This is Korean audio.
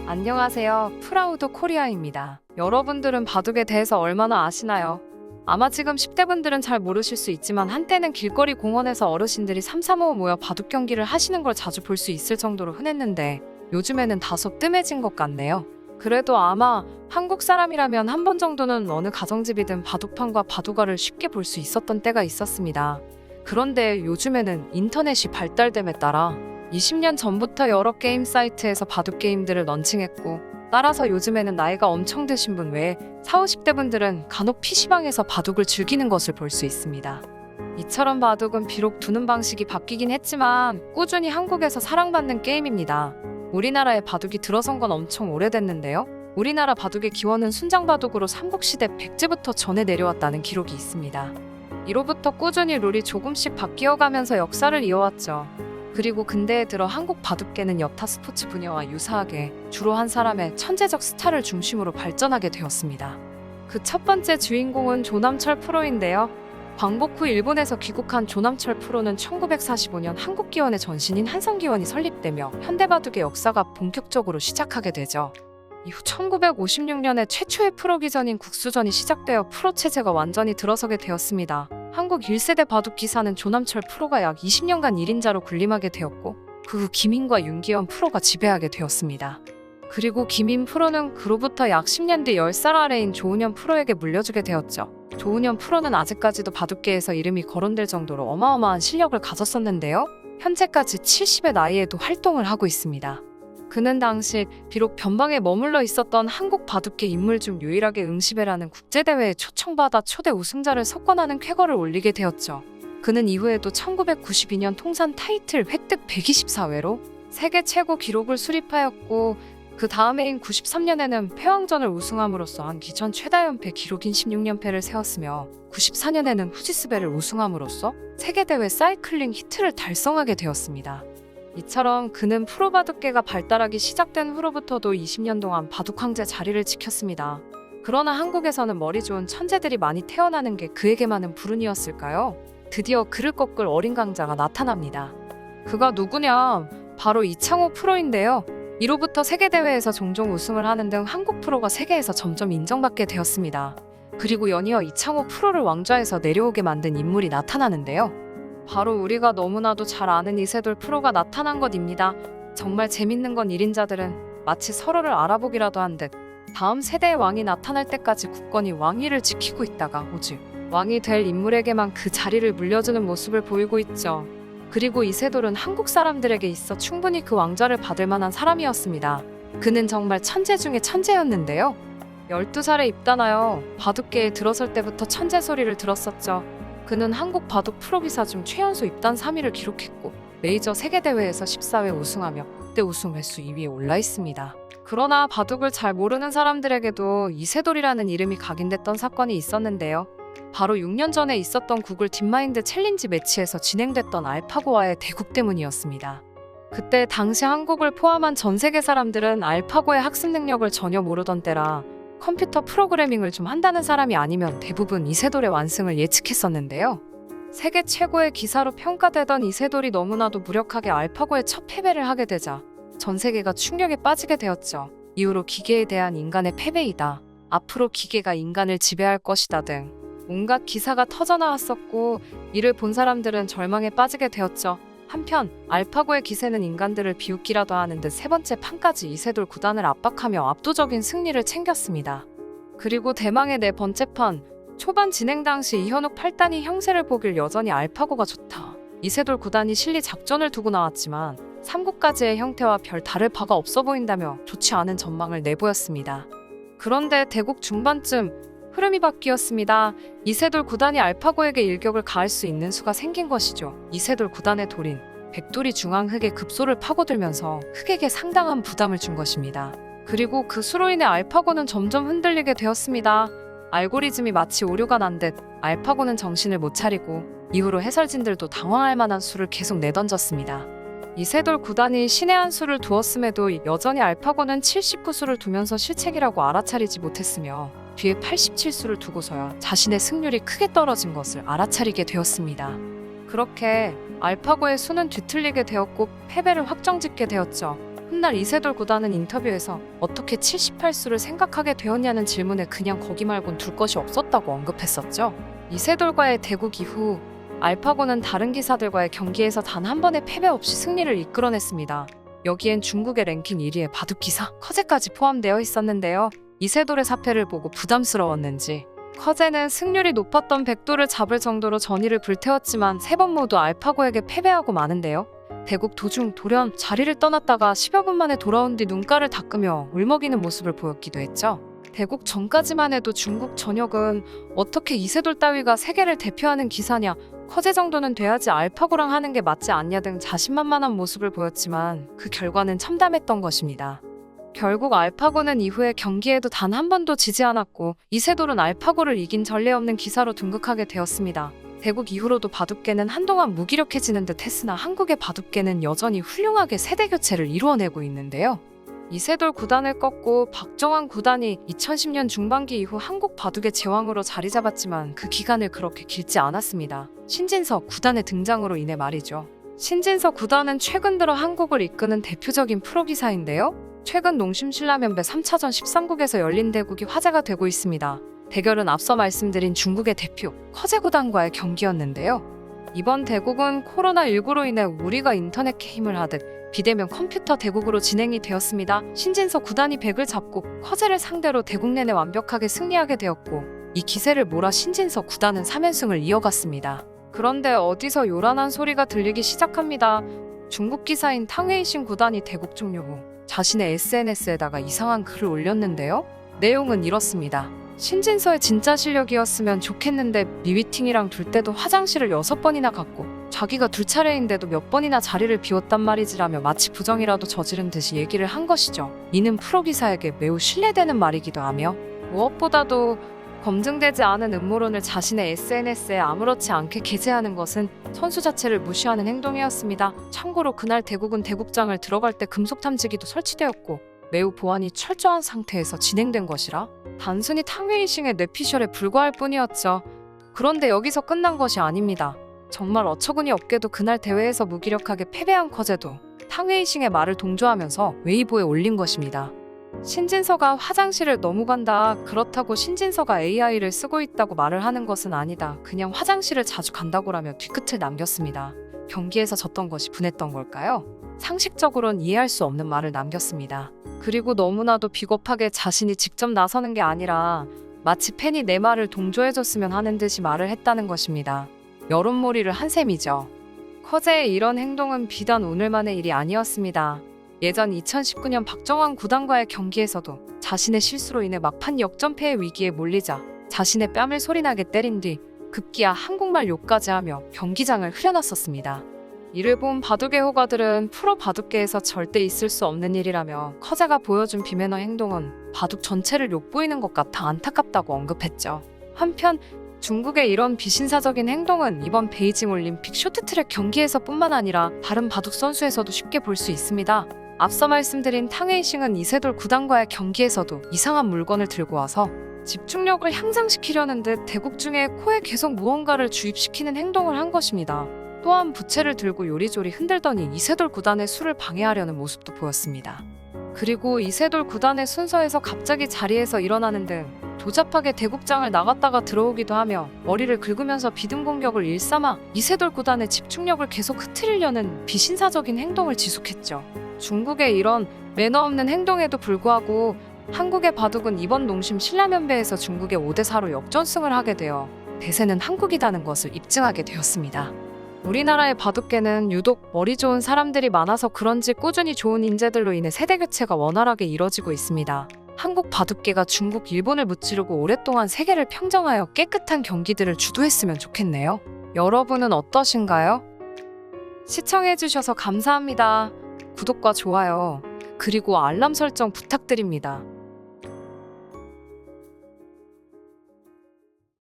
안녕하세요. 프라우드 코리아입니다. 여러분들은 바둑에 대해서 얼마나 아시나요? 아마 지금 10대 분들은 잘 모르실 수 있지만 한때는 길거리 공원에서 어르신들이 3, 4, 5 모여 바둑 경기를 하시는 걸 자주 볼 수 있을 정도로 흔했는데 요즘에는 다소 뜸해진 것 같네요. 그래도 아마 한국 사람이라면 한 번 정도는 어느 가정집이든 바둑판과 바둑알을 쉽게 볼 수 있었던 때가 있었습니다. 그런데 요즘에는 인터넷이 발달됨에 따라 20년 전부터 여러 게임 사이트에서 바둑 게임들을 런칭했고, 따라서 요즘에는 나이가 엄청 드신 분 외에 40, 50대 분들은 간혹 PC방에서 바둑을 즐기는 것을 볼 수 있습니다. 이처럼 바둑은 비록 두는 방식이 바뀌긴 했지만 꾸준히 한국에서 사랑받는 게임입니다. 우리나라에 바둑이 들어선 건 엄청 오래됐는데요. 우리나라 바둑의 기원은 순장바둑으로 삼국시대 백제부터 전해 내려왔다는 기록이 있습니다. 이로부터 꾸준히 룰이 조금씩 바뀌어가면서 역사를 이어왔죠. 그리고 근대에 들어 한국 바둑계는 여타 스포츠 분야와 유사하게 주로 한 사람의 천재적 스타를 중심으로 발전하게 되었습니다. 그 첫 번째 주인공은 조남철 프로인데요. 광복 후 일본에서 귀국한 조남철 프로는 1945년 한국기원의 전신인 한성기원이 설립되며 현대바둑의 역사가 본격적으로 시작하게 되죠. 이후 1956년에 최초의 프로기전인 국수전이 시작되어 프로체제가 완전히 들어서게 되었습니다. 한국 1세대 바둑 기사는 조남철 프로가 약 20년간 1인자로 군림하게 되었고, 그 후 김인과 윤기현 프로가 지배하게 되었습니다. 그리고 김인 프로는 그로부터 약 10년 뒤 10살 아래인 조은현 프로에게 물려주게 되었죠. 조은현 프로는 아직까지도 바둑계에서 이름이 거론될 정도로 어마어마한 실력을 가졌었는데요. 현재까지 70의 나이에도 활동을 하고 있습니다. 그는 당시 비록 변방에 머물러 있었던 한국 바둑계 인물 중 유일하게 응시배라는 국제대회에 초청받아 초대 우승자를 석권하는 쾌거를 올리게 되었죠. 그는 이후에도 1992년 통산 타이틀 획득 124회로 세계 최고 기록을 수립하였고, 그 다음 해인 93년에는 패왕전을 우승함으로써 한 기전 최다 연패 기록인 16연패를 세웠으며 94년에는 후지스배를 우승함으로써 세계대회 사이클링 히트를 달성하게 되었습니다. 이처럼 그는 프로바둑계가 발달하기 시작된 후로부터도 20년 동안 바둑 황제 자리를 지켰습니다. 그러나 한국에서는 머리 좋은 천재들이 많이 태어나는 게 그에게만은 불운이었을까요? 드디어 그를 꺾을 어린 강자가 나타납니다. 그가 누구냐? 바로 이창호 프로인데요. 이로부터 세계대회에서 종종 우승을 하는 등 한국 프로가 세계에서 점점 인정받게 되었습니다. 그리고 연이어 이창호 프로를 왕좌에서 내려오게 만든 인물이 나타나는데요. 바로 우리가 너무나도 잘 아는 이세돌 프로가 나타난 것입니다. 정말 재밌는 건 1인자들은 마치 서로를 알아보기라도 한 듯 다음 세대의 왕이 나타날 때까지 굳건히 왕위를 지키고 있다가 오직 왕이 될 인물에게만 그 자리를 물려주는 모습을 보이고 있죠. 그리고 이세돌은 한국 사람들에게 있어 충분히 그 왕좌를 받을 만한 사람이었습니다. 그는 정말 천재 중에 천재였는데요. 12살에 입단하여 바둑계에 들어설 때부터 천재 소리를 들었었죠. 그는 한국 바둑 프로기사 중 최연소 입단 3위를 기록했고, 메이저 세계대회에서 14회 우승하며 그때 우승 횟수 2위에 올라 있습니다. 그러나 바둑을 잘 모르는 사람들에게도 이세돌이라는 이름이 각인됐던 사건이 있었는데요. 바로 6년 전에 있었던 구글 딥마인드 챌린지 매치에서 진행됐던 알파고와의 대국 때문이었습니다. 그때 당시 한국을 포함한 전 세계 사람들은 알파고의 학습 능력을 전혀 모르던 때라 컴퓨터 프로그래밍을 좀 한다는 사람이 아니면 대부분 이세돌의 완승을 예측했었는데요. 세계 최고의 기사로 평가되던 이세돌이 너무나도 무력하게 알파고의 첫 패배를 하게 되자 전 세계가 충격에 빠지게 되었죠. 이후로 기계에 대한 인간의 패배이다, 앞으로 기계가 인간을 지배할 것이다 등 온갖 기사가 터져나왔었고, 이를 본 사람들은 절망에 빠지게 되었죠. 한편 알파고의 기세는 인간들을 비웃기라도 하는 듯 세 번째 판까지 이세돌 구단을 압박하며 압도적인 승리를 챙겼습니다. 그리고 대망의 네 번째 판, 초반 진행 당시 이현욱 8단이 형세를 보길 여전히 알파고가 좋다, 이세돌 구단이 실리 작전을 두고 나왔지만 3국까지의 형태와 별 다를 바가 없어 보인다며 좋지 않은 전망을 내보였습니다. 그런데 대국 중반쯤 흐름이 바뀌었습니다. 이세돌 구단이 알파고에게 일격을 가할 수 있는 수가 생긴 것이죠. 이세돌 구단의 돌인 백돌이 중앙흑의 급소를 파고들면서 흑에게 상당한 부담을 준 것입니다. 그리고 그 수로 인해 알파고는 점점 흔들리게 되었습니다. 알고리즘이 마치 오류가 난 듯 알파고는 정신을 못 차리고 이후로 해설진들도 당황할 만한 수를 계속 내던졌습니다. 이세돌 구단이 신의 한 수를 두었음에도 여전히 알파고는 79수를 두면서 실책이라고 알아차리지 못했으며 뒤에 87수를 두고서야 자신의 승률이 크게 떨어진 것을 알아차리게 되었습니다. 그렇게 알파고의 수는 뒤틀리게 되었고 패배를 확정짓게 되었죠. 훗날 이세돌 구단은 인터뷰에서 어떻게 78수를 생각하게 되었냐는 질문에 그냥 거기 말곤 둘 것이 없었다고 언급했었죠. 이세돌과의 대국 이후 알파고는 다른 기사들과의 경기에서 단 한 번의 패배 없이 승리를 이끌어냈습니다. 여기엔 중국의 랭킹 1위의 바둑기사 커제까지 포함되어 있었는데요. 이세돌의 사패를 보고 부담스러웠는지 커제는 승률이 높았던 백도를 잡을 정도로 전의를 불태웠지만 세 번 모두 알파고에게 패배하고 마는데요. 대국 도중 돌연 자리를 떠났다가 10여 분 만에 돌아온 뒤 눈가를 닦으며 울먹이는 모습을 보였기도 했죠. 대국 전까지만 해도 중국 전역은 어떻게 이세돌 따위가 세계를 대표하는 기사냐, 커제 정도는 돼야지 알파고랑 하는 게 맞지 않냐 등 자신만만한 모습을 보였지만 그 결과는 참담했던 것입니다. 결국 알파고는 이후에 경기에도 단 한 번도 지지 않았고 이세돌은 알파고를 이긴 전례 없는 기사로 등극하게 되었습니다. 대국 이후로도 바둑계는 한동안 무기력해지는 듯 했으나 한국의 바둑계는 여전히 훌륭하게 세대 교체를 이루어내고 있는데요. 이세돌 구단을 꺾고 박정환 구단이 2010년 중반기 이후 한국 바둑의 제왕으로 자리 잡았지만 그 기간을 그렇게 길지 않았습니다. 신진서 구단의 등장으로 인해 말이죠. 신진서 구단은 최근 들어 한국을 이끄는 대표적인 프로기사인데요. 최근 농심 신라면배 3차전 13국에서 열린 대국이 화제가 되고 있습니다. 대결은 앞서 말씀드린 중국의 대표 커제 구단과의 경기였는데요. 이번 대국은 코로나19로 인해 우리가 인터넷 게임을 하듯 비대면 컴퓨터 대국으로 진행이 되었습니다. 신진서 구단이 백을 잡고 커제를 상대로 대국 내내 완벽하게 승리하게 되었고 이 기세를 몰아 신진서 구단은 3연승을 이어갔습니다. 그런데 어디서 요란한 소리가 들리기 시작합니다. 중국 기사인 탕웨이신 구단이 대국 종료 후 자신의 SNS에다가 이상한 글을 올렸는데요. 내용은 이렇습니다. 신진서의 진짜 실력이었으면 좋겠는데 미위팅이랑 둘 때도 화장실을 6번이나 갔고 자기가 둘 차례인데도 몇 번이나 자리를 비웠단 말이지라며 마치 부정이라도 저지른 듯이 얘기를 한 것이죠. 이는 프로기사에게 매우 신뢰되는 말이기도 하며 무엇보다도 검증되지 않은 음모론을 자신의 SNS에 아무렇지 않게 게재하는 것은 선수 자체를 무시하는 행동이었습니다. 참고로 그날 대국은 대국장을 들어갈 때 금속 탐지기도 설치되었고 매우 보안이 철저한 상태에서 진행된 것이라 단순히 탕웨이싱의 뇌피셜에 불과할 뿐이었죠. 그런데 여기서 끝난 것이 아닙니다. 정말 어처구니 없게도 그날 대회에서 무기력하게 패배한 커제도 탕웨이싱의 말을 동조하면서 웨이보에 올린 것입니다. 신진서가 화장실을 너무 간다. 그렇다고 신진서가 AI를 쓰고 있다고 말을 하는 것은 아니다. 그냥 화장실을 자주 간다고라며 뒤끝을 남겼습니다. 경기에서 졌던 것이 분했던 걸까요? 상식적으론 이해할 수 없는 말을 남겼습니다. 그리고 너무나도 비겁하게 자신이 직접 나서는 게 아니라 마치 팬이 내 말을 동조해줬으면 하는 듯이 말을 했다는 것입니다. 여론몰이를 한 셈이죠. 커제의 이런 행동은 비단 오늘만의 일이 아니었습니다. 예전 2019년 박정환 구단과의 경기에서도 자신의 실수로 인해 막판 역전패의 위기에 몰리자 자신의 뺨을 소리나게 때린 뒤 급기야 한국말 욕까지 하며 경기장을 흐려놨었습니다. 이를 본 바둑의 호가들은 프로 바둑계에서 절대 있을 수 없는 일이라며 커제가 보여준 비매너 행동은 바둑 전체를 욕보이는 것 같아 안타깝다고 언급했죠. 한편 중국의 이런 비신사적인 행동은 이번 베이징 올림픽 쇼트트랙 경기에서 뿐만 아니라 다른 바둑 선수에서도 쉽게 볼 수 있습니다. 앞서 말씀드린 탕웨이싱은 이세돌 구단과의 경기에서도 이상한 물건을 들고 와서 집중력을 향상시키려는 듯 대국 중에 코에 계속 무언가를 주입시키는 행동을 한 것입니다. 또한 부채를 들고 요리조리 흔들더니 이세돌 구단의 수를 방해하려는 모습도 보였습니다. 그리고 이세돌 구단의 순서에서 갑자기 자리에서 일어나는 등 조잡하게 대국장을 나갔다가 들어오기도 하며 머리를 긁으면서 비등 공격을 일삼아 이세돌 구단의 집중력을 계속 흐트리려는 비신사적인 행동을 지속했죠. 중국의 이런 매너 없는 행동에도 불구하고 한국의 바둑은 이번 농심 신라면배에서 중국의 5대4로 역전승을 하게 되어 대세는 한국이라는 것을 입증하게 되었습니다. 우리나라의 바둑계는 유독 머리 좋은 사람들이 많아서 그런지 꾸준히 좋은 인재들로 인해 세대 교체가 원활하게 이뤄지고 있습니다. 한국 바둑계가 중국, 일본을 무찌르고 오랫동안 세계를 평정하여 깨끗한 경기들을 주도했으면 좋겠네요. 여러분은 어떠신가요? 시청해주셔서 감사합니다. 구독과 좋아요, 그리고 알람 설정 부탁드립니다.